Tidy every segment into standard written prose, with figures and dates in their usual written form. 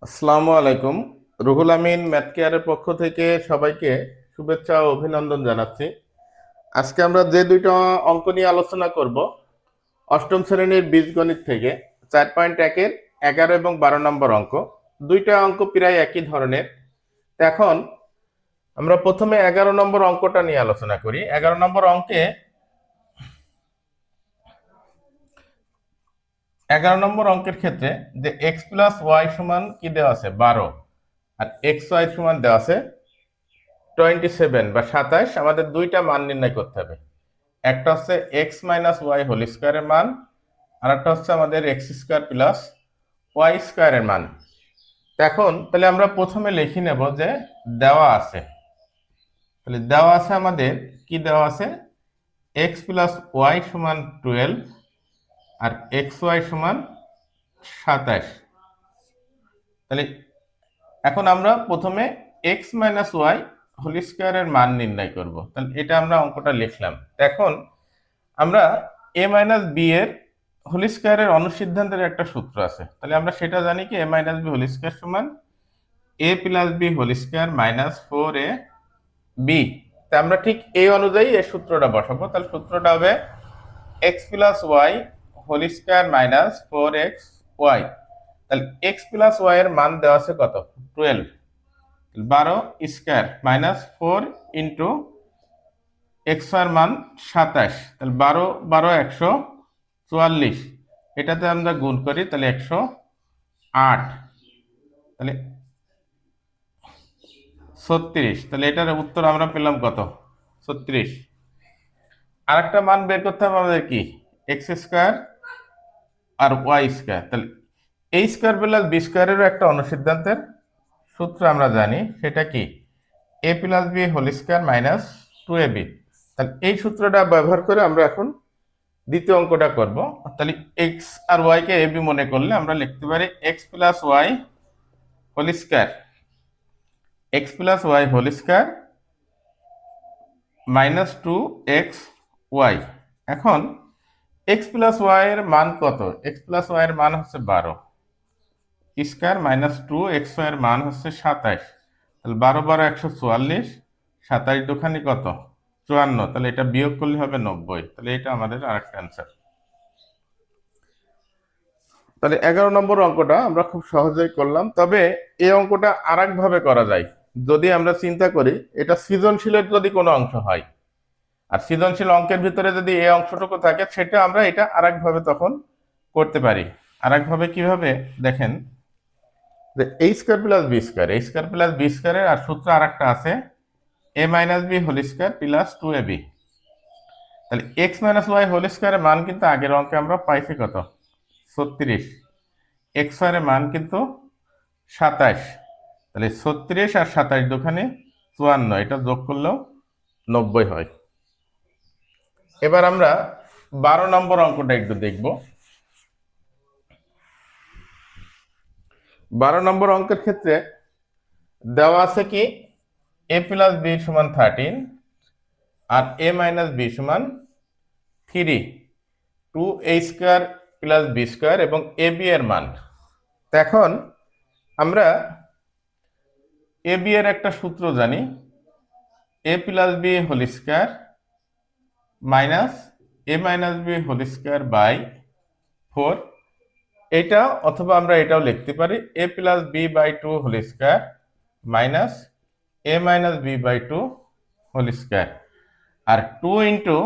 আসসালামু আলাইকুম। রুহুল আমিন ম্যাথ কেয়ারের পক্ষ থেকে সবাইকে শুভেচ্ছা ও অভিনন্দন জানাচ্ছি। আজকে আমরা যে দুইটা অঙ্ক নিয়ে আলোচনা করব, অষ্টম শ্রেণীর বীজগণিত থেকে 4.1-এর 11 এবং 12 নম্বর অঙ্ক। দুইটা অঙ্ক প্রায় একই ধরনের। এখন আমরা প্রথমে 11 নম্বর অঙ্কটা নিয়ে আলোচনা করি। 11 নম্বর অঙ্কে 11 নম্বর অঙ্কের ক্ষেত্রে যে এক্স প্লাস ওয়াই সমান কি দেওয়া আছে 12, আর এক্স ওয়াই সমান দেওয়া আছে 27 বা 27। আমাদের দুইটা মান নির্ণয় করতে হবে। একটা হচ্ছে এক্স মাইনাস ওয়াই হোল স্কোয়ারের মান, আর একটা হচ্ছে আমাদের এক্স স্কোয়ার প্লাস ওয়াই স্কোয়ারের মান। এখন তাহলে আমরা প্রথমে লিখে নেব যে দেওয়া আছে। তাহলে দেওয়া আছে আমাদের কি দেওয়া আছে, এক্স প্লাস ওয়াই সমান 12 আর এক্স ওয়াই সমান 27। তাহলে এখন আমরা প্রথমে এক্স মাইনাস ওয়াই হোল স্কোয়ারের মান নির্ণয় করব। তাহলে এটা আমরা অঙ্কটা লিখলাম। এখন আমরা এ মাইনাস বি এর হোল স্কোয়ারের অনুসিদ্ধান্তের একটা সূত্র আছে। তাহলে আমরা সেটা জানি কি A minus B whole square সমান A plus B whole square minus 4 A B. তা আমরা ঠিক এই অনুযায়ী এই সূত্রটা বসাবো। তাহলে সূত্রটা হবে x plus y whole square minus 4x y. তাহলে এক্স প্লাস ওয়াই এর মান দেওয়া আছে কত, 12, 12 স্কোয়ার মাইনাস 4 ইন্টু এক্স এর মান 27। তাহলে 12 12 144, এটাতে আমরা গুণ করি তাহলে 108, তাহলে 36। তাহলে এটার উত্তর আমরা পেলাম কত, 36। আর একটা মান বের করতে হবে আমাদের কি, এক্স স্কোয়ার আর ওয়াই স্কোয়ার। তাহলে এ স্কোয়ার প্লাস বি স্কোয়ারেরও একটা অনুসিদ্ধান্তের সূত্র আমরা জানি, সেটা কি A plus B whole square minus 2ab। তাহলে এই সূত্রটা ব্যবহার করে আমরা এখন দ্বিতীয় অঙ্কটা করব। তাহলে এক্স আর ওয়াই কে এবি মনে করলে আমরা লিখতে পারি x plus y whole square, x plus y whole square minus 2x y. এখন এক্স প্লাস ওয়াই এর মান কত, এক্স প্লাস ওয়াই এর মান হচ্ছে 12 স্কোয়ার মাইনাস 2x ওয়াই এর মান হচ্ছে 27। তাহলে 12 12 144, 27 দুখানি কত 54। তাহলে এটা বিয়োগ করলে হবে 90। তাহলে এটা আমাদের আরেকটা অ্যান্সার। তাহলে 11 নম্বর অঙ্কটা আমরা খুব সহজেই করলাম। তবে এই অঙ্কটা আরেক ভাবে করা যায়। যদি আমরা চিন্তা করি এটা সৃজনশীলের যদি কোনো অংশ হয়, আর সৃজনশীল অঙ্কের ভিতরে যদি এই অংশটুকু থাকে, সেটা আমরা এটা আরেক ভাবে তখন করতে পারি। আরেক ভাবে কিভাবে দেখেন, যে A square plus B square, A square plus B স্কোয়ারের আর সূত্র আরেকটা আছে A minus B whole square plus 2ab। তাহলে এক্স মাইনাস ওয়াই হোল স্কোয়ারের মান কিন্তু আগের অঙ্কে আমরা পাইছি কত, 36। এক্স ওয়াই এর মান কিন্তু 27। তাহলে 36 আর 27 দুখানে 54, এটা যোগ করলেও 90 হয়। এবার আমরা 12 নম্বর অঙ্কটা একটু দেখব। 12 নম্বর অঙ্কের ক্ষেত্রে দেওয়া আছে কি এ প্লাস বি সমান 13 আর এ মাইনাস বি সমান 3, 2a square plus B square এবং এ বি এর মান। তো এখন আমরা এ বি এর একটা সূত্র জানি, A plus B whole square minus A minus B whole square by 4। এটা অথবা আমরা এটাও লিখতে পারি A plus B by 2 whole square minus A minus B by 2 whole square. আর 2 into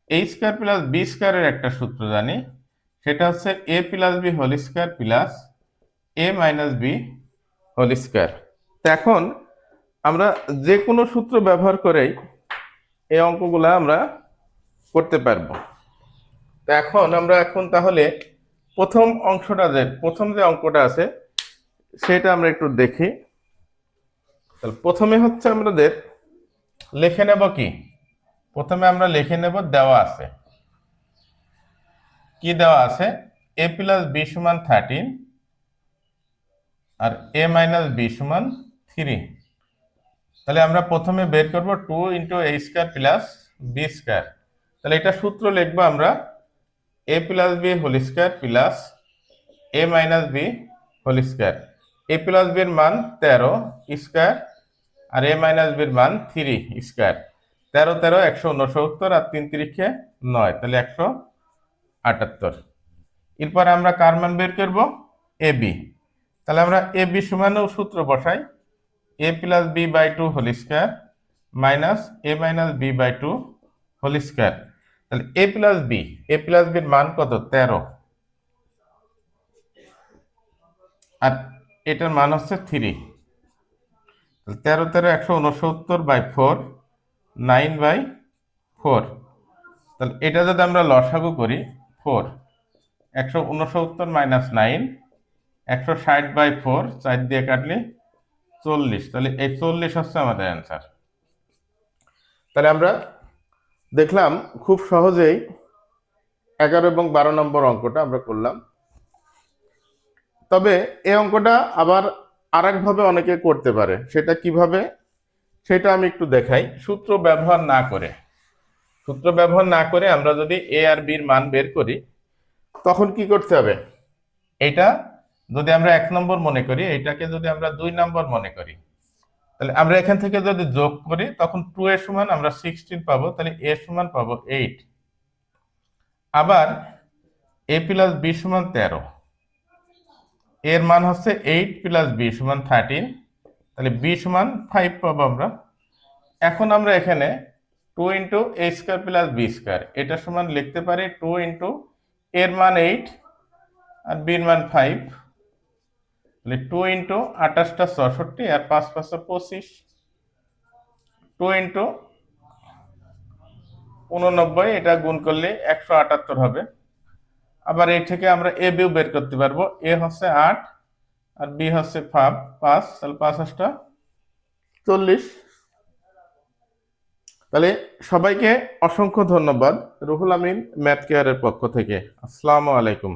A square plus B স্কোয়ারের একটা সূত্র জানি, সেটা হচ্ছে A plus B whole square plus A minus B whole square. তো এখন আমরা যে কোনো সূত্র ব্যবহার করেই এই অঙ্কগুলা আমরা করতে পারবো। তো এখন তাহলে প্রথম যে অঙ্কটা আছে সেটা আমরা একটু দেখি। তাহলে প্রথমে হচ্ছে আমাদের লিখে নেব কি, প্রথমে আমরা লিখে নেব দেওয়া আছে, কি দেওয়া আছে এ প্লাস বি সমান 13 আর এ মাইনাস বি সমান 3। তাহলে আমরা প্রথমে বের করব 2 into A square plus B square. তাহলে এটা সূত্র লিখবো আমরা A plus B whole square plus A minus B whole square. A plus বির মান 13 স্কয়ার আর এ মাইনাস বির মান 3 স্কয়ার। 13 13 169 আর 3 3 9, তাহলে 178। এরপর আমরা কার মান বের করব? A B. তাহলে আমরা এ বি সমানও সূত্র বসাই, A plus B by 2 whole square minus A minus B by 2 whole square. তাহলে এ প্লাস বির মান কত? 13, আর এটার মান হচ্ছে 3। 13 13 169 বাই 4, 9/4। তাহলে এটা যদি আমরা লসাগু করি, 4 169 মাইনাস 9, 160/4, 4 দিয়ে কাটলে 40। তাহলে এই 40 হচ্ছে আমাদের অ্যান্সার। তাহলে আমরা দেখলাম খুব সহজেই 11 এবং 12 নম্বর অঙ্কটা আমরা করলাম। তবে এই অঙ্কটা আবার আরেকভাবে অনেকে করতে পারে, সেটা কিভাবে সেটা আমি একটু দেখাই। সূত্র ব্যবহার না করে আমরা যদি এ আর বির মান বের করি, তখন কি করতে হবে? এটা যদি আমরা 1 নম্বর মনে করি, এটাকে যদি আমরা 2 নম্বর মনে করি, তাহলে আমরা এখান থেকে যদি যোগ করি তখন 2 এর সমান আমরা 16 পাবো, তাহলে এ সমান পাবো 8। আবার এ প্লাস বি সমান 13, এর মান হচ্ছে 8 প্লাস বি সমান 13, তাহলে বি সমান 5 পাবো আমরা। এখন আমরা এখানে 2 into A square plus B square, এটা সমান লিখতে পারি 2 ইন্টু এর মান 8 আর বির মান 5, তাহলে 2 ইন্টু 28টা 64 আর 5 5 25, 2 ইন্টু 89, এটা গুণ করলে 178 হবে। আবার এই থেকে আমরা এ বিও বের করতে পারবো, এ হচ্ছে 8 আর বি হচ্ছে 5, তাহলে 5 8টা 40। তাহলে সবাইকে অসংখ্য ধন্যবাদ, রুহুল আমিন ম্যাথ কেয়ারের পক্ষ থেকে। আসসালামু আলাইকুম।